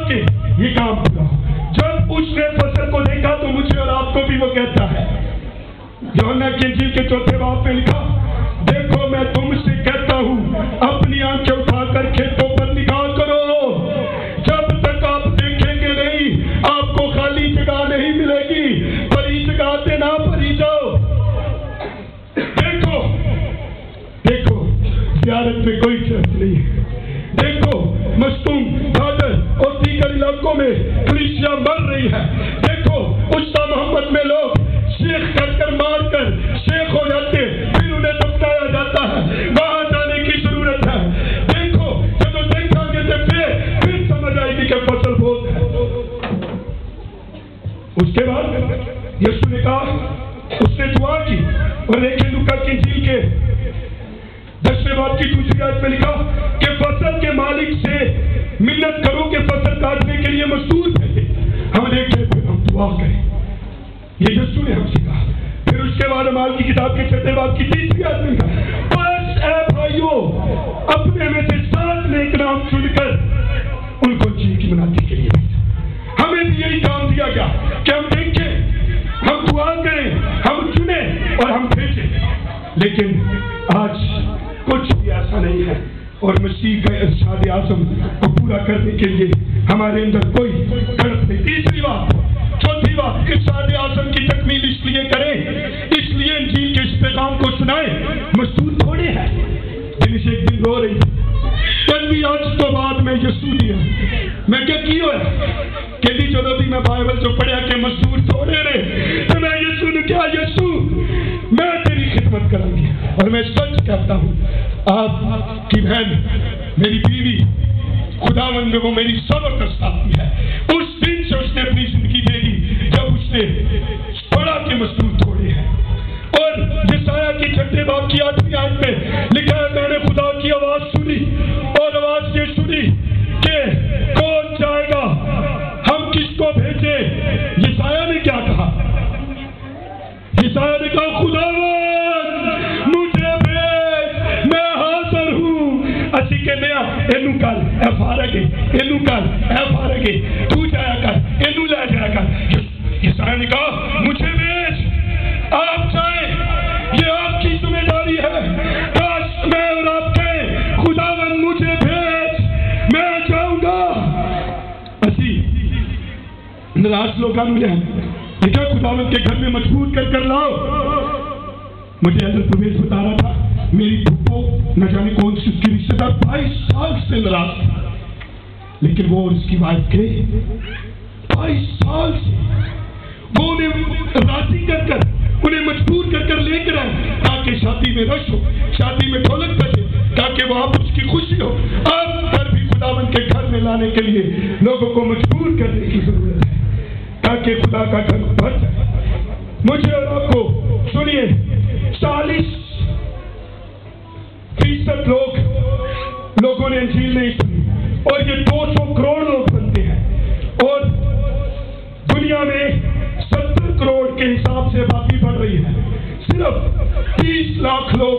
تاکہ یہ کام پورا ہو۔ جب اس نے فصل کو دیکھا تو مجھے اور آپ کو بھی وہ کہتا ہے، یوحنا کی انجیل کے 4 باب میں لکھا، دیکھو میں تم سے کہتا ہوں اپنی آنکھیں اٹھا کر کھیتوں پر نگاہ کرو، جب تک آپ دیکھیں گے نہیں آپ کو خالی جگہ نہیں ملے گی، بڑی جگہ سے نہ بھری جاؤ۔ دیکھو دیکھو زیارت میں کوئی شرط نہیں ہے، دیکھو مستوم دھاگر اور دیگر علاقوں میں کلیسیا مر رہی ہے، دیکھو استا محمد میں لوگ شیخ کر مار کر شیخ ہو جاتے پھر انہیں دفنایا جاتا ہے، وہاں جانے کی ضرورت ہے۔ دیکھو جب دیکھا گے تو پھر سمجھ آئے گی کہ فصل بہت ہے۔ اس کے بعد یسوع نے کہا، اس نے دعا کی اور دیکھیں لوکا کی انجیل کے 10 باب کی 2 آیت میں لکھا کہ فصل کے مالک سے منت کرو کہ فصل کاٹنے کے لیے مزدور بھیجے۔ ہم دیکھیں پھر ہم دعا کریں، یہ یسوع نے ہم سے کہا۔ پھر اس کے بعد اعمال کی کتاب کے 6 باب کی 3 آیت میں لکھا، بس اے بھائیو اپنے میں سے 7 نیک نام چن کر ان کو جی کی منادی کے لیے بھیجا۔ ہمیں بھی یہی کام دیا گیا کہ ہم دیکھیں، ہم دعا کریں، ہم چنیں اور ہم بھیجیں، لیکن آج کچھ بھی ایسا نہیں ہے، اور مسیح کا ارشاد اعظم کو پورا کرنے کے لیے ہمارے اندر کوئی غلط نہیں۔ تیسری بات، چوتھی بات، ارشاد اعظم کی تکمیل اس لیے کریں، اس لیے انجیل کے اس پیغام کو سنائیں، مزدور تھوڑے ہیں۔ دن سے ایک دن رو رہی تھی، آج تو بعد میں یسوع دیا میں کیا کیوں ہے کہ چلو بھی میں بائبل جو پڑھیا کہ مزدور تھوڑے رہے تو میں یسوع نے کیا، یسوع میں تیری خدمت کروں گی، اور میں سچ کہتا ہوں آپ کی بہن میری بیوی خداوند نے وہ میری صبر کا ساتھی ہے۔ اس دن سے اس نے اپنی زندگی دے دی جب اس نے پڑھا کہ مزدور تھوڑے ہیں۔ اور یسایہ کی 6 باب کی 8 آیت میں لکھا ہے، میں نے خدا کی آواز سنی اور آواز یہ سنی کہ کون جائے گا، ہم کس کو بھیجے۔ یسایہ نے کیا کہا؟ یسایہ نے کہا خداوند مجھے بھیج، میں حاضر ہوں۔ اسی کے نیا اینو کل اے فارغ اینو کل اے فارغ تو جایا کر، اینو لے جایا کر۔ یسایہ نے کہا مجھے بھیج، آپ جائیں، یہ آپ کی ذمہ داری ہے۔ کاش میں اور آپ کہیں خداوند مجھے بھیج، میں جاؤں گا۔ اسی ناراض لوگوں نے دیکھا خداوند کے گھر میں مجبور کر لاؤ۔ مجھے حضرت پرویز بتا رہا تھا، میری پھپھو نہ جانے کون سی اس کی رشتے دار 22 سال سے ناراض تھا، لیکن وہ اور اس کی وائف کے 22 سال سے وہ انہیں راضی کر انہیں مجبور کر لے کر آئے تاکہ شادی میں رش ہو، شادی میں ڈھولک بجے، تاکہ وہاں پر اس کی خوشی ہو۔ اب پر بھی خداوند کے گھر میں لانے کے لیے لوگوں کو مجبور کرنے کی ضرورت ہے تاکہ خدا کا گھر بھر جائے۔ مجھے اور آپ کو سنیے، 40% لوگوں نے انجیل نہیں سنی، اور یہ 200 کروڑ لوگ بنتے ہیں، اور دنیا میں 70 کروڑ کے حساب سے آبادی بڑھ رہی ہے، صرف 30 لاکھ لوگ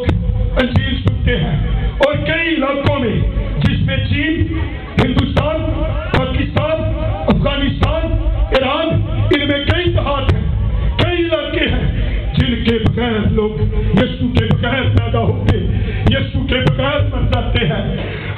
انجیل سنتے ہیں، اور کئی علاقوں میں جس میں چین، ہندوستان، پاکستان، افغانستان، ایران، ان میں کئی جہات ہیں، کئی علاقے ہیں جن کے بغیر لوگ یسوع کے بغیر پیدا ہوتے، یسوع کے بغیر مر جاتے ہیں۔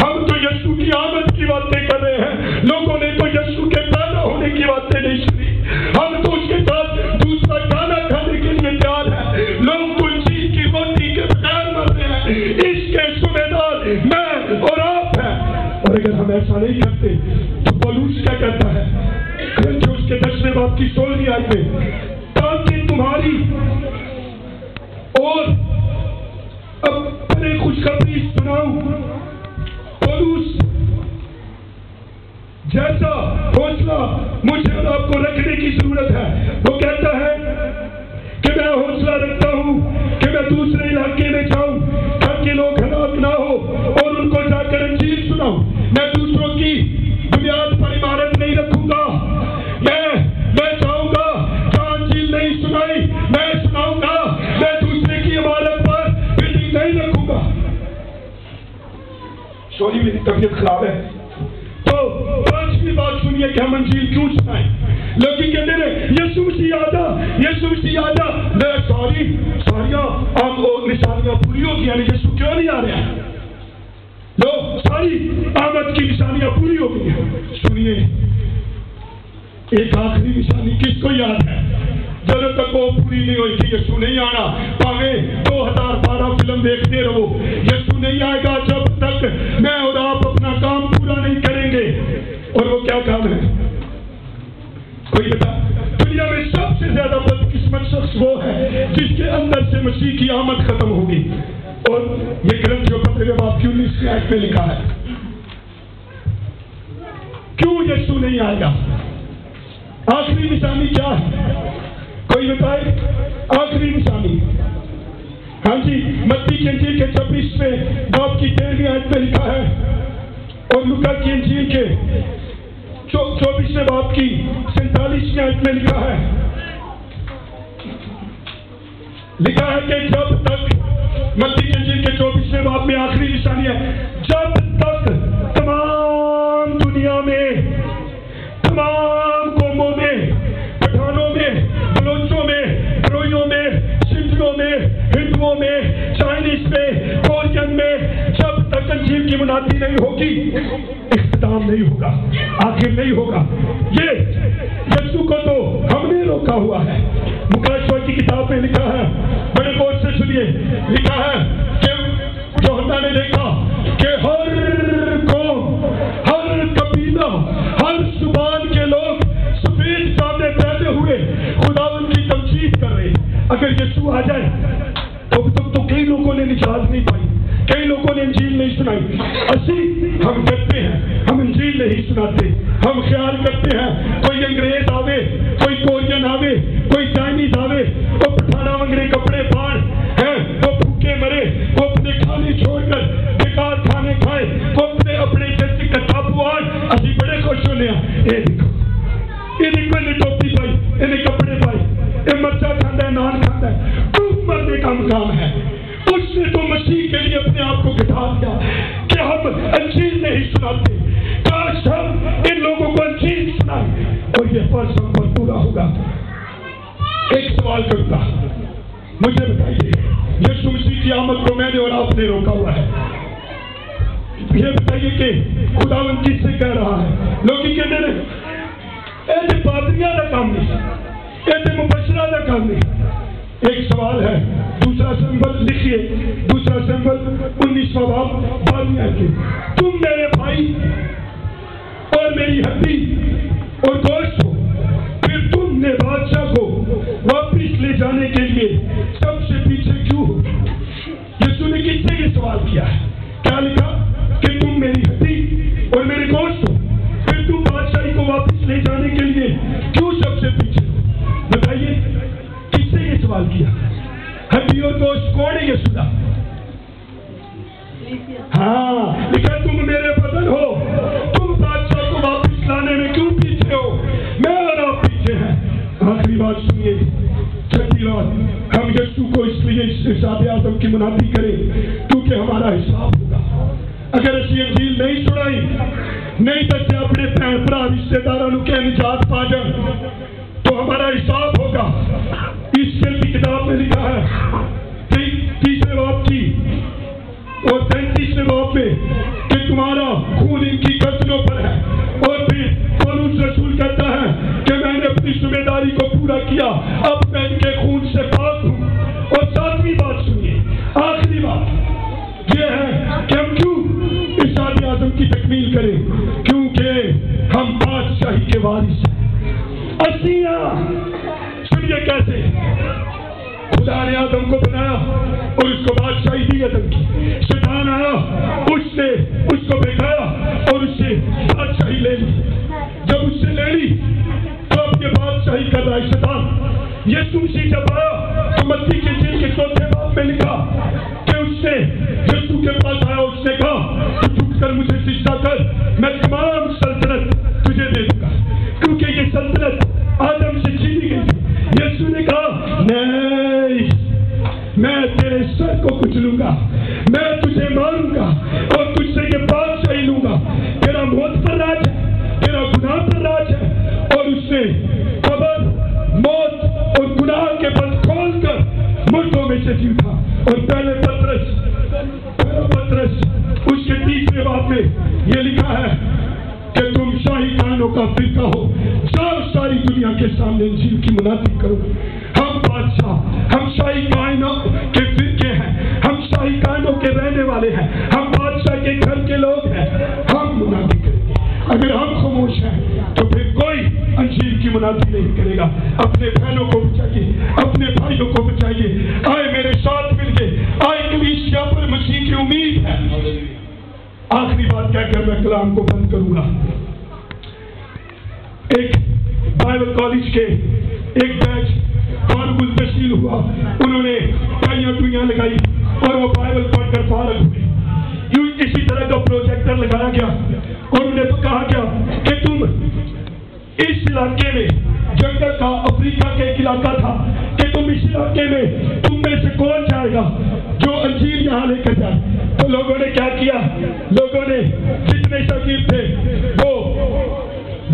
ہم تو یسوع کی آمد کی باتیں کر رہے ہیں، لوگوں نے تو یسوع کے پیدا ہونے کی باتیں نہیں سنی۔ ہم تو اس کے ساتھ دوسرا کھانا کھانے کے لیے تیار ہیں، لوگ کوئی چیز کی روٹی کے بغیر مر رہے ہیں۔ اس کے ذمہ دار میں اور آپ ہیں، اور اگر ہم ایسا نہیں کرتے تو پولس کیا کہتا ہے کہ اس کے 10 باب کی 16 آیت میں، تاکہ تمہاری اور اپنے خوشخبری سناؤں۔ پولس جیسا حوصلہ مجھے اور آپ کو رکھنے کی ضرورت ہے، وہ کہتا ہے کہ میں حوصلہ رکھتا ہوں کہ میں دوسرے علاقے میں جاؤں تاکہ لوگ ہلاک نہ ہو اور ان کو جا کر انجیل سناؤں۔ میں دوسروں کی بنیاد پر عمارت نہیں رکھوں گا، میں چاہوں گا جہاں انجیل نہیں سنائی میں سناؤں گا، میں دوسرے کی عمارت پر بلڈنگ نہیں رکھوں گا۔ سوری میری طبیعت خراب ہے۔ تو 5ویں بات سنی सुनिए कि हम अंजील क्यों सुनाएं। लोग कहते हैं यीशु मसीह आजा, यीशु मसीह आजा। सारियां निशानियां पूरी हो गई, यीशु क्यों नहीं आ रहा है? लो सारी आमद की निशानियां पूरी हो गई हैं। सुनिए एक आखिरी निशानी किसको याद है? जब तक वो पूरी नहीं हुई कि यीशु नहीं आना, भावे 2012 फिल्म देखते रहो, यीशु नहीं आएगा जब तक मैं और आप अपना काम पूरा नहीं करेंगे। और वो क्या काम है? कोई बता? दुनिया में सबसे ज्यादा बदकिस्मत शख्स वो है जिसके अंदर से मसीह की आमद खत्म होगी। और ये ग्रंथियों पत्र बाप की 19 आयत में लिखा है। क्यों यीशु नहीं आएगा? आखिरी निशानी क्या है? कोई बताए आखिरी निशानी? हाँ जी, मत्ती की इंजील के 26वें बाब की 13वीं आयत में लिखा है और लूका की इंजील के 24वें बाब की 47वीं आयत में लिखा है कि जब तक, मत्ती की इंजील के 24वें बाब में आखिरी निशानी है, जब तक तमाम दुनिया में, तमाम कौमों में, पठानों में, बलोचों में, बरोइयों में, सिंधियों में, हिंदुओं में, चाइनीज में, कोरियन में, जब तक अंजील की मुनादी नहीं होगी, इख्तिताम नहीं होगा, आखिर नहीं होगा। ये यीशु को तो हमने रोका हुआ है। मुकाशवा की किताब में लिखा है, बड़े गौर से सुनिए, लिखा है कि यूहन्ना ने देखा कि हर कौम, हर कबीला, हर जुबान के लोग सफेद सामने पैदे हुए खुदावंद की तमजीद कर रहे। अगर यीशु आ जाए तो कई लोगों ने निजात नहीं पाई, कई लोगों ने इंजील नहीं सुनाई। हम करते हैं, हम इंजील नहीं सुनाते। हम ख्याल करते हैं कोई अंग्रेज आवे, कोई कोरियन आवे, कोई चाइनीज आवे, वो पठाना वंगरे कपड़े फाड़ हैं, वो भूखे मरे, वो अपने खाने छोड़कर बेकार खाने खाए, वो अपने जैसे कथा पुआड़, अभी बड़े खुश होने ये देखो इन्हें टोपी पाई, इन्हें कपड़े पाए, ये मर्चा खाता है, नान खाता है, डूब मरने का काम है। उसने तो मसीह के लिए अपने आप को घटा दिया कि हम अंजील नहीं सुनाते। काश हम इन लोगों को अंजील सुनाए और ये फर्ज हम पर पूरा होगा। एक सवाल करूंगा, मुझे बताइए, यीशु मसीह की आमद को मैंने और आपने रोका हुआ है। ये बताइए कि खुदावंद किससे कह रहा है? लोग कहते हैं ऐसे पादरियां का काम नहीं, ऐसे मुबशरा का काम नहीं। एक सवाल है, दूसरा सिंबल लिखिए, दूसरा सिंबल 19वां बाब 12वीं आयत के, तुम मेरे भाई और मेरी हड्डी और गोश्त हो, फिर तुमने बादशाह को वापिस ले जाने के लिए सबसे पीछे क्यों हो? यीशु ने किससे ये सवाल किया है? क्या लिखा कि तुम मेरी हड्डी और मेरे गोश्त हो, फिर तुम बादशाही को वापिस ले जाने के लिए क्यों सबसे पीछे हो? बताइए किससे ये सवाल किया? हड्डी और गोश्त कौन है? यीशु का। हाँ, लिखा तुम मेरे बदन हो, तुम बादशाह को वापिस लाने में क्यों पीछे हो? मैं और आप पीछे हैं। आखिरी बात सुनिए, छठी बात, हम यीशु को इसलिए हिसाब आदम की मुनादी करें क्योंकि हमारा हिसाब होगा। अगर ऐसी अंजील नहीं सुनाई, नहीं तो अपने भैन भरा रिश्तेदारों के निजात पा जाए तो हमारा हिसाब होगा। ईश्वर की किताब में लिखा है 30वें बाब की और 35वें बाब में कि तुम्हारा खून इनकी गर्दनों पर है। और फिर पौलुस रसूल कहता है कि मैंने अपनी जिम्मेदारी को पूरा किया, अब मैं इनके खून से पाक हूँ। और 7वीं बात सुनिए, आखिरी बात यह है कि हम क्यों इस आज़म की तकमील करें? क्योंकि हम बादशाही के वारिस हैं। सुनिए कैसे खुदा ने आदम को बनाया और उसको बादशाही दी आदम की। शैतान आया, उसने उसको बेखाया और उससे बादशाही ले ली। जब उससे ले ली तो अब ये बादशाही कर रहा है शैतान। यीशु मसीह जब आया तो मत्ती के इंजील के 4वें बाब में लिखा कि उसने यीशु के पास आया, उसने कहा तू झुककर मुझे सिजदा कर, मैं तमाम सल्तनत तुझे दे दूंगा। क्योंकि ये सल्तनत आदम से छीनी गई थी। यीशु ने कहा नहीं, मैं तेरे सर को कुचलूंगा, मैं तुझे मारूंगा और तुझसे ये बादशाही लूंगा। तेरा मौत पर राज है, तेरा गुनाह पर राज उसने कब्र, मौत और गुनाह के बंद खोलकर मुर्दों में से जी उठा। और पहले पतरस उसके तीसरे बाब में ये लिखा है कि तुम शाही कायनों का फिरका हो, जाओ सारी दुनिया के सामने इंजील की मुनादी करो। हम बादशाह, हम शाही कायनों के फिरके हैं, हम शाही कायनों के रहने वाले हैं, हम बादशाह के घर के लोग हैं, हम मुनादी करेंगे। अगर हम खामोश हैं तो फिर कोई इंजील की मुनादी नहीं करेगा। अपने बहनों को बचाइए, अपने भाइयों को बचाइए। आए मेरे साथ मिलके, आए कलीसिया पर मसीह की उम्मीद है। आखिरी बात कहकर मैं कलाम को बंद करूंगा। एक बाइबल कॉलेज के एक बैच फारुल तहसील हुआ, उन्होंने टाइयां लगाई और वो बाइबल पढ़कर फारग हुए। इसी तरह का प्रोजेक्टर लगाया गया और उन्हें तो कहा गया कि तुम इस इलाके में, जंगल का अफ्रीका का एक इलाका था, कि तुम इस इलाके में तुम में से कौन जाएगा जो अंजील यहाँ लेकर जाए। तो लोगों ने क्या किया, लोगों ने जितने शकील थे वो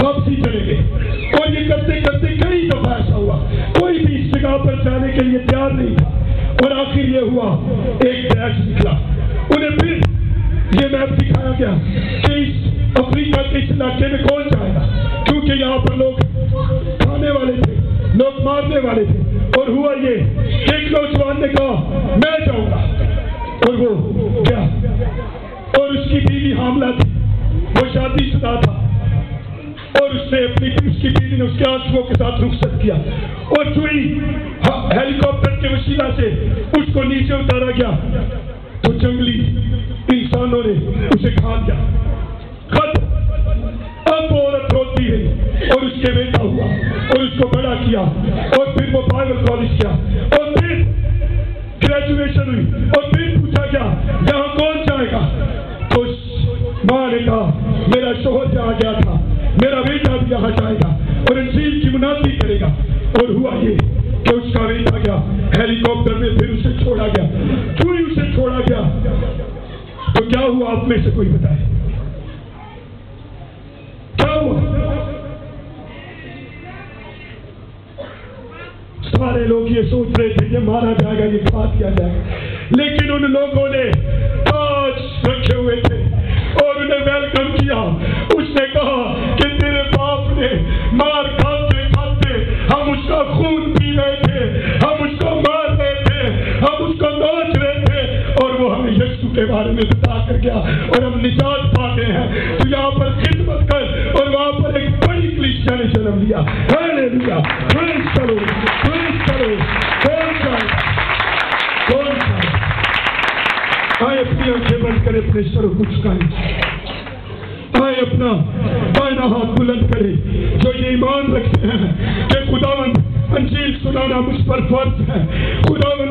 वापसी चले गए। और ये करते करते कई दफा ऐसा हुआ, कोई भी इस जगह पर जाने के लिए तैयार नहीं था। और आखिर ये हुआ, एक बैच निकला, उन्हें फिर ये मैप दिखाया गया कि इस अफ्रीका के इस इलाके में कौन जाएगा, क्योंकि यहाँ पर लोग खाने वाले थे, लोग मारने वाले थे। और हुआ ये, एक नौजवान ने कहा मैं जाऊंगा, और वो क्या, और उसकी बीवी हामला थी, वो शादीशुदा था, और उसने उसकी बीवी ने उसके आंसुओं के साथ रुखसत किया और सुई हेलीकॉप्टर के वसीला से उसको नीचे उतारा गया। तो जंगली इंसानों ने उसे खा लिया। अब वो औरत रोती रही और उसके बेटा हुआ और उसको बड़ा किया और फिर वो बाइबल कॉलेज किया और फिर ग्रेजुएशन हुई और फिर पूछा गया यहाँ कौन जाएगा। तो माँ ने कहा मेरा शोहर जहाँ गया था, मेरा बेटा भी यहाँ जाएगा और इंजील की मुनादी करेगा। और हुआ ये कि उसका बेटा गया हेलीकॉप्टर में, फिर उसे छोड़ा गया। क्यों उसे छोड़ा गया, तो क्या हुआ आप में से कोई बताए, क्या हुआ? सारे लोग ये सोच रहे थे ये मारा जाएगा, ये खा दिया जाएगा, लेकिन उन लोगों ने ताज रखे हुए थे और उन्हें वेलकम किया। उसने कहा कि तेरे बाप ने मार खाते खाते हम उसका खून पी रहे थे, हम उसको मार रहे थे, हम उसको नोच रहे थे और वो हमें यीशु के बारे में बता कर गया और हम निजात पा गए हैं। तो यहाँ पर खिदमत कर। और वहाँ पर एक बड़ी कलीसिया ने जन्म लिया। हालेलुया, प्रेज़ करो, प्रेज़ करो। कौन सा आए अपनी आंखें बंद करे, अपने सर को झुकाए, आए अपना दाहिना हाथ बुलंद करे जो ये ईमान रखते हैं कि खुदावंद अंजील सुनाना मुझ पर फर्ज है। खुदावंद